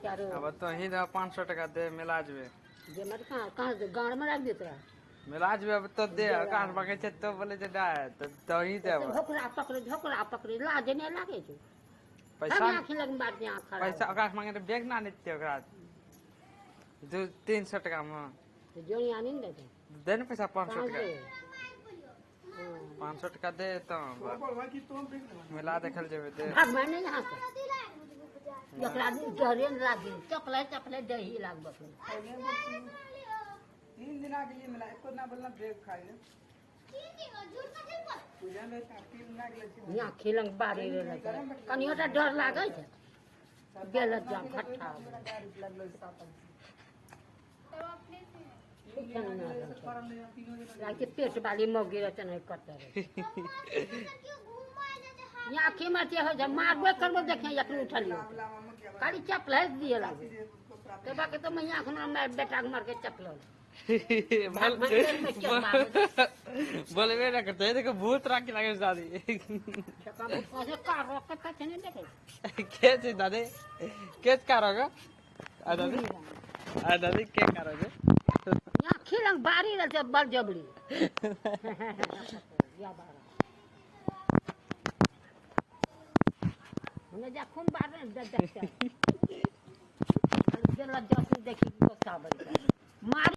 चारो अब तो ही 500 टका दे मिला जबे जे मत कहां से गांव में रख देत रहा मिला जबे अब तो दे कान मांगे छे तो बोले जे दे तो ही दे झोकरा पकड़े लाज नहीं लागे छे पैसा हम आंख लग बात में आंख खराब पैसा आकाश मांगे तो बैग ना लेते ओकरा 300 टका में तो जोनी आनी नहीं देते दे न पैसा 500 कहां टका से 500 टका दे तो मिला देखल जबे दे भगवान ने यहां से जकरा डरे न लागे चपले दही लागबो 3 दिन आगे लिए मिला एको ना बोलना ब्रेक खाई ले पूजा में 3 दिन आगे ले यहाँ खिलंग बारी रे लगे कनियोटा डर लागे छे गेल जा खट्टा लागे पेट वाली मौगी रहते नहीं करते यहाँ की मचे हो जा मारबे करबो देखे एकरी उठलियो खाली चपले दिए लागे तो बाकी तो मैं यहाँ खुना मैं बेटा के मार के चपलो बोलबे ना करते देखो भूत राखी लागे दादी ऐसे कार रोक के पीछे नहीं देखे के छे दादी के करोगे आ दादी के करोगे यहाँ खिलंग बारी रहते बल जबड़ी या बारा हमने जा खून बार देखते गेला जस देखी को साबर मार